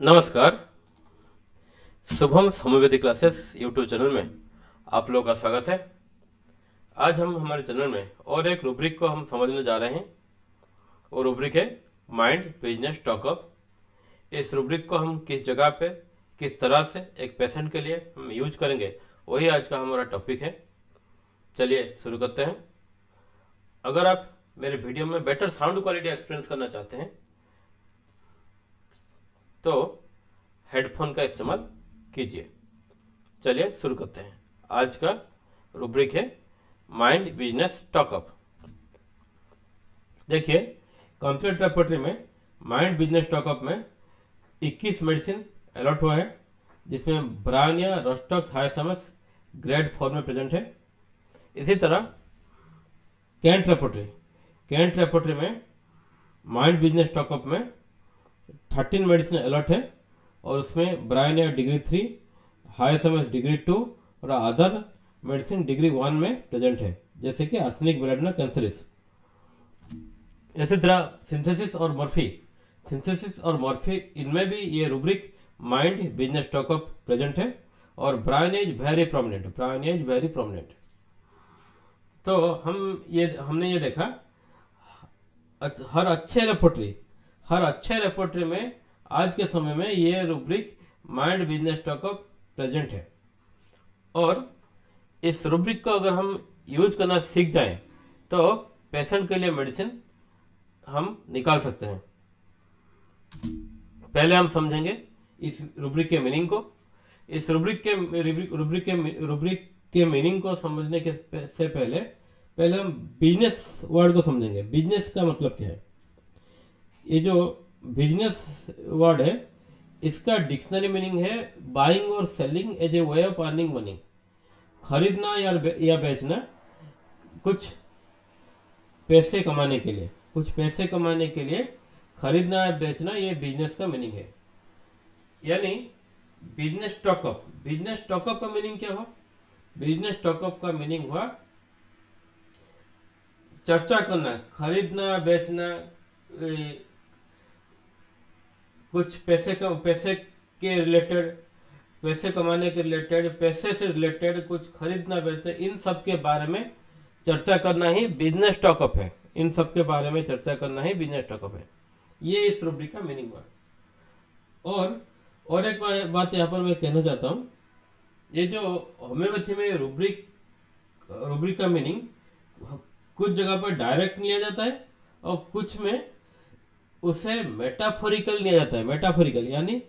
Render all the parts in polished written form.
नमस्कार। Shubham homeopathy classes YouTube channel में आप लोगों का स्वागत है। आज हम हमारे चैनल में और एक रूब्रिक को हम समझने जा रहे हैं और रूब्रिक है माइंड बिजनेस टॉकअप। इस रूब्रिक को हम किस जगह पे किस तरह से एक पेशेंट के लिए हम यूज करेंगे, वही आज का हमारा टॉपिक है। चलिए शुरू करते हैं। अगर आप मेरे वीडियो में बेटर साउंड क्वालिटी एक्सपीरियंस करना चाहते हैं तो हेडफोन का इस्तेमाल कीजिए। चलिए शुरू करते हैं। आज का रूब्रिक है माइंड बिजनेस टॉकअप। देखिए, कंप्लीट रेपर्टरी में माइंड बिजनेस टॉकअप में 21 मेडिसिन अलॉट हुआ है, जिसमें ब्रानिया रोस्टॉक्स हाइसमस ग्रेड 4 में प्रेजेंट है। इसी तरह कैंट रेपर्टरी में माइंड बिजनेस टॉकअप में 13 मेडिसिन अलॉट है और उसमें ब्रायनिया डिग्री 3, हाइसमस डिग्री 2 और अदर मेडिसिन डिग्री 1 में प्रेजेंट है, जैसे कि आर्सेनिक बेलेडना कैंसरिस। इसी तरह सिंथेसिस और मॉर्फी इनमें भी ये रूब्रिक माइंड बिजनेस टॉकअप प्रेजेंट है और ब्रायनिया इज वेरी प्रोमिनेंट। तो हमने ये देखा, हर अच्छे रेपोर्टरी में आज के समय में ये रूब्रिक माइंड बिजनेस टॉकअप प्रेजेंट है। और इस रूब्रिक को अगर हम यूज करना सीख जाएं तो पेशेंट के लिए मेडिसिन हम निकाल सकते हैं। पहले हम समझेंगे इस रूब्रिक के मीनिंग को। इस रूब्रिक के मीनिंग को समझने से पहले हम बिजनेस वर्ड को समझेंगे। बिजनेस का मतलब क्या है? ये जो बिजनेस वर्ड है, इसका डिक्शनरी मीनिंग है बाइंग और selling as a way of earning money. खरीदना या बेचना कुछ पैसे कमाने के लिए खरीदना या बेचना, ये बिजनेस का मीनिंग है। यानी बिजनेस टॉकअप का मीनिंग क्या हुआ? बिजनेस टॉकअप का मीनिंग हुआ चर्चा करना, खरीदना बेचना, कुछ पैसे के रिलेटेड, पैसे कमाने के रिलेटेड, पैसे से रिलेटेड कुछ खरीदना बेचना, इन सब के बारे में चर्चा करना ही बिजनेस टॉकअप है। ये इस रूब्रिक का मीनिंग हुआ। और एक बात यहाँ पर मैं कहना चाहता हूँ, ये जो होम्योपैथी में रूब्रिक का मीनिंग कुछ जगह पर डायरेक्ट लिया जाता है और कुछ में उसे मेटाफोरिकल लिया जाता है। मेटाफोरिकल यानी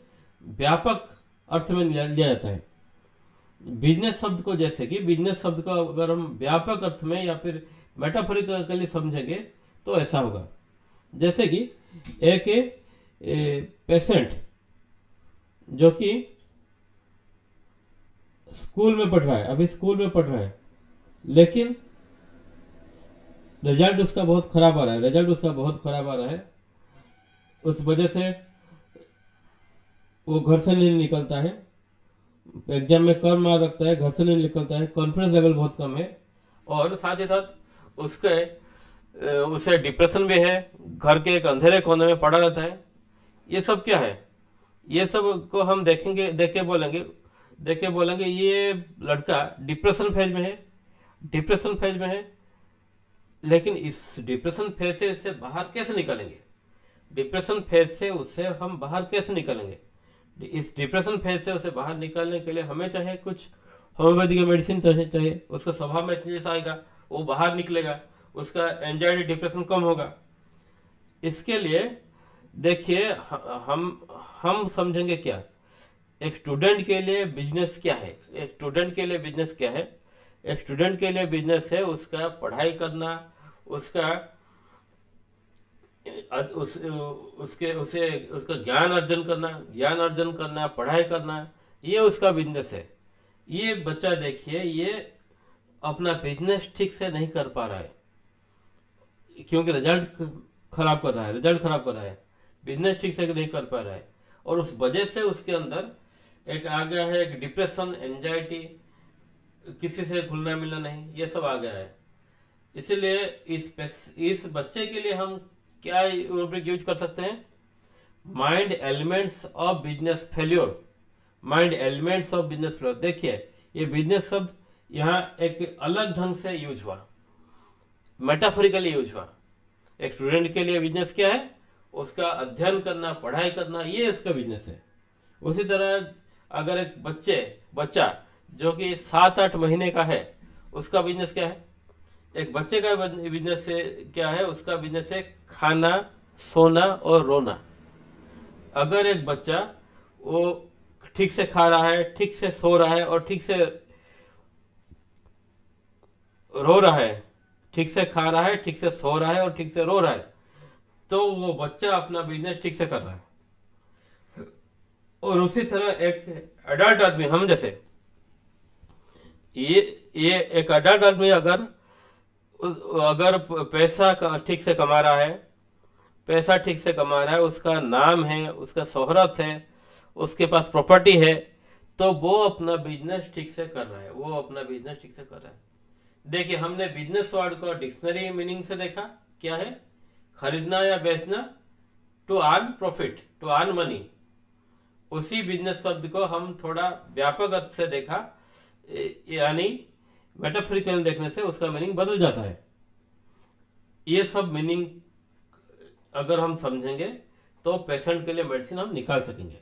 व्यापक अर्थ में लिया जाता है। बिजनेस शब्द को, जैसे कि बिजनेस शब्द को अगर हम व्यापक अर्थ में या फिर मेटाफोरिकली समझेंगे तो ऐसा होगा, जैसे कि एक पेशेंट जो कि स्कूल में पढ़ रहा है, लेकिन रिजल्ट उसका बहुत खराब आ रहा है। उस वजह से वो घर से नहीं निकलता है, एग्जाम में कम मार्क रखता है, घर से नहीं निकलता है, कॉन्फिडेंस लेवल बहुत कम है और साथ ही साथ उसे डिप्रेशन भी है, घर के एक अंधेरे कोने में पड़ा रहता है। ये सब क्या है? ये सब को हम देख के बोलेंगे ये लड़का डिप्रेशन फेज में है। लेकिन इस डिप्रेशन फेज से उसे बाहर कैसे निकालेंगे? इस डिप्रेशन फेज से उसे बाहर निकालने के लिए हमें चाहे कुछ होम्योपैथी का मेडिसिन चाहिए, उसका स्वभाव में चेंजेस आएगा, वो बाहर निकलेगा, उसका एंजाइटी डिप्रेशन कम होगा। इसके लिए देखिए, हम समझेंगे क्या एक स्टूडेंट के लिए बिजनेस क्या है। एक स्टूडेंट के लिए बिजनेस है उसका पढ़ाई करना, उसका उसका ज्ञान अर्जन करना, पढ़ाई करना, ये उसका बिजनेस है। ये बच्चा देखिए, ये अपना बिजनेस ठीक से नहीं कर पा रहा है क्योंकि रिजल्ट खराब कर रहा है, बिजनेस ठीक से नहीं कर पा रहा है और उस वजह से उसके अंदर एक आ गया है, एक डिप्रेशन, एंजाइटी, किसी से घुलना मिलना नहीं, ये सब आ गया है। इसलिए इस बच्चे के लिए हम क्या रूब्रिक यूज कर सकते हैं? Mind elements of business failure, mind elements of business failure. देखिए ये बिजनेस शब्द यहाँ एक अलग ढंग से यूज हुआ, मेटाफोरिकली यूज हुआ। एक स्टूडेंट के लिए बिजनेस क्या है, उसका अध्ययन करना, पढ़ाई करना, ये उसका बिजनेस है। उसी तरह अगर एक बच्चा जो कि 7-8 महीने का है, उसका बिजनेस क्या है? एक बच्चे का बिजनेस से क्या है? उसका बिजनेस है खाना, सोना और रोना। अगर एक बच्चा वो ठीक से खा रहा है, ठीक से सो रहा है और ठीक से रो रहा है, ठीक से खा रहा है, ठीक से सो रहा है और ठीक से रो रहा है, तो वो बच्चा अपना बिजनेस ठीक से कर रहा है। और उसी तरह एक अडल्ट आदमी, हम जैसे, ये एक अडल्ट आदमी अगर अगर पैसा ठीक से कमा रहा है, पैसा ठीक से कमा रहा है, उसका नाम है, उसका शोहरत है, उसके पास प्रॉपर्टी है, तो वो अपना बिजनेस ठीक से कर रहा है, वो अपना बिजनेस ठीक से कर रहा है। देखिए हमने बिजनेस वर्ड को डिक्शनरी मीनिंग से देखा, क्या है? खरीदना या बेचना, to earn profit, to earn money. उसी बिजनेस शब्द को हम थोड़ा व्यापक अर्थ से देखा, यानी मेटाफोरिकल देखने से उसका मीनिंग बदल जाता है। ये सब मीनिंग अगर हम समझेंगे तो पेशेंट के लिए मेडिसिन हम निकाल सकेंगे।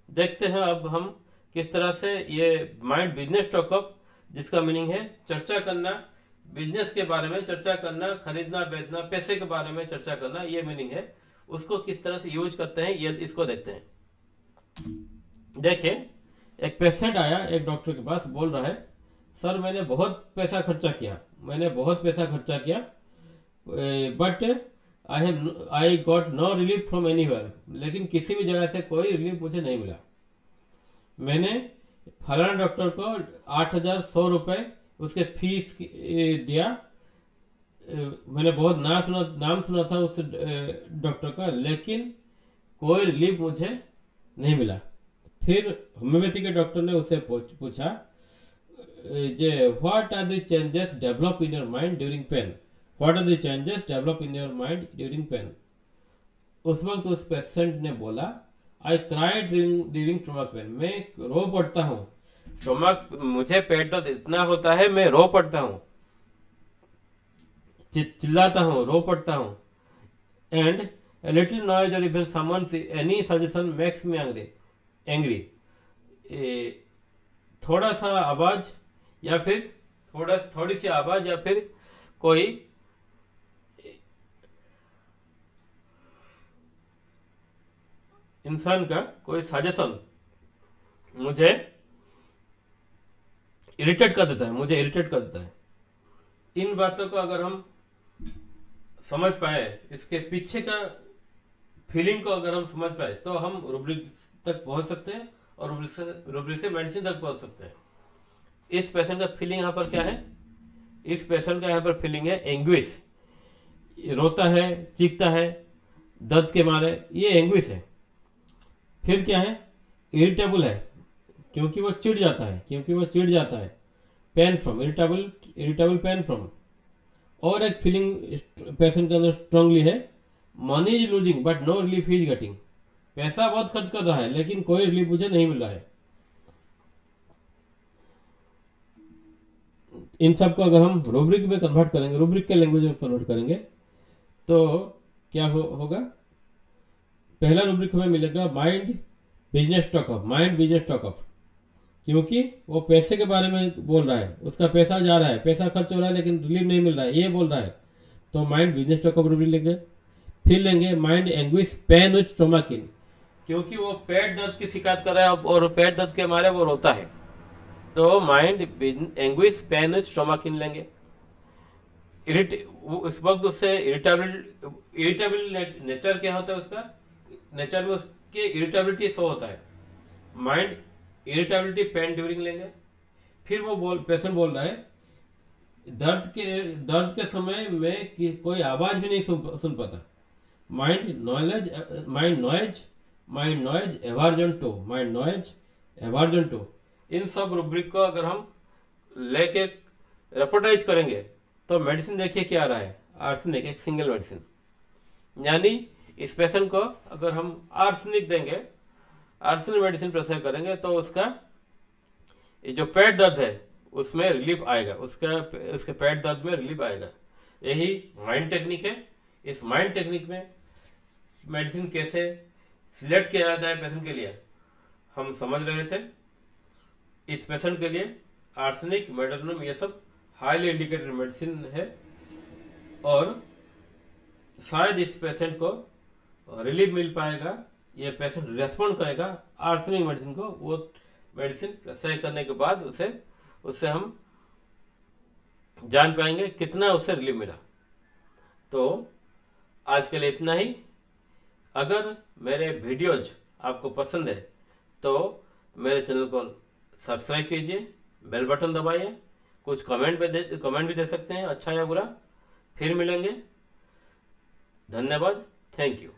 देखते हैं अब हम किस तरह से ये माइंड बिजनेस टॉकअप, जिसका मीनिंग है चर्चा करना, बिजनेस के बारे में चर्चा करना, खरीदना बेचना, पैसे के बारे में चर्चा करना, ये मीनिंग है, उसको किस तरह से यूज करते हैं ये इसको देखते हैं। देखिए एक पेशेंट आया एक डॉक्टर के पास, बोल रहा है सर मैंने बहुत पैसा खर्चा किया, but I got no relief from anywhere, लेकिन किसी भी जगह से कोई रिलीफ मुझे नहीं मिला। मैंने फलाना डॉक्टर को 8,100 रुपये उसके फीस दिया, मैंने बहुत नाम सुना था उस डॉक्टर का, लेकिन कोई रिलीफ मुझे नहीं मिला। फिर होम्योपैथी के डॉक्टर ने उससे पूछा जे what are the changes develop in your mind during pain, what are the changes develop in your mind during pain. उस वक्त उस पेशेंट ने बोला I cry during stomach pain, मैं रो पड़ता हूँ, स्टोमक मुझे पेट दर्द इतना होता है मैं रो पड़ता हूँ, चिल्लाता हूँ, रो पड़ता हूँ। And a little noise or even someone's any suggestion makes me angry। थोड़ा सा आवाज या फिर थोड़ी सी आवाज या फिर कोई इंसान का कोई सजेशन मुझे इरिटेट कर देता है। इन बातों को अगर हम समझ पाए, इसके पीछे का फीलिंग को अगर हम समझ पाए, तो हम रूब्रिक तक पहुंच सकते हैं और रूब्रिक से मेडिसिन तक पहुंच सकते हैं। इस पेशेंट का फीलिंग यहाँ पर क्या है? इस पेशेंट का यहाँ पर फीलिंग है एंग्विश, रोता है, चीखता है दर्द के मारे, ये एंग्विश है। फिर क्या है? इरिटेबल है, क्योंकि वो चिढ़ जाता है, pain from, irritable pain from. और एक फीलिंग पेशेंट के अंदर स्ट्रांगली है, money is losing but no relief is getting, पैसा बहुत खर्च कर रहा है लेकिन कोई रिलीफ मुझे नहीं मिल रहा है। इन सब को अगर हम रूब्रिक में कन्वर्ट करेंगे, रूब्रिक के लैंग्वेज में कन्वर्ट करेंगे, तो क्या होगा? पहला रूब्रिक हमें मिलेगा माइंड बिजनेस टॉकअप, क्योंकि वो पैसे के बारे में बोल रहा है, उसका पैसा जा रहा है, पैसा खर्च हो रहा है लेकिन रिलीफ नहीं मिल रहा है, ये बोल रहा है, तो माइंड बिजनेस टॉकअप रूब्रिक लेंगे। फिर लेंगे mind anguish pain with stomach in, क्योंकि वो पेट दर्द की शिकायत कर रहा है और पेट दर्द के मारे वो रोता है, तो mind anguish pain with stomach in लेंगे। उस वक्त उससे इरिटेबल नेचर क्या होता है, उसका नेचर में उसकी इरिटेबिलिटी शो होता है, माइंड इरिटेबिलिटी पेन ड्यूरिंग लेंगे। फिर वो पेशेंट बोल रहा है दर्द के समय में कोई आवाज भी नहीं सुन पाता, mind noise aversion to. In sub rubric को अगर हम लेके रेपोर्टाइज करेंगे तो मेडिसिन देखिए क्या आ रहा है, आर्सेनिक, एक सिंगल मेडिसिन। यानी इस पेशेंट को अगर हम आर्सेनिक देंगे, आर्सेनिक मेडिसिन प्रेस्क्राइब करेंगे तो उसका ये जो पेट दर्द है उसमें रिलीफ आएगा, उसके पेट दर्द में रिलीफ आएगा। यही माइंड टेक्निक है। इस माइंड टेक्निक में मेडिसिन कैसे सिलेक्ट किया जाता है पेशेंट के लिए हम समझ रहे थे। इस पेशेंट के लिए आर्सेनिक, मेटोनियम ये सब हाईली इंडिकेटेड मेडिसिन है और शायद इस पेशेंट को रिलीफ मिल पाएगा, ये पेशेंट रेस्पॉन्ड करेगा आर्सेनिक मेडिसिन को। वो मेडिसिन सही करने के बाद उससे हम जान पाएंगे कितना उससे रिलीफ मिला। तो आज के लिए इतना ही। अगर मेरे वीडियोज आपको पसंद है तो मेरे चैनल को सब्सक्राइब कीजिए, बेल बटन दबाइए, कुछ कमेंट भी दे सकते हैं, अच्छा या बुरा। फिर मिलेंगे। धन्यवाद। Thank you.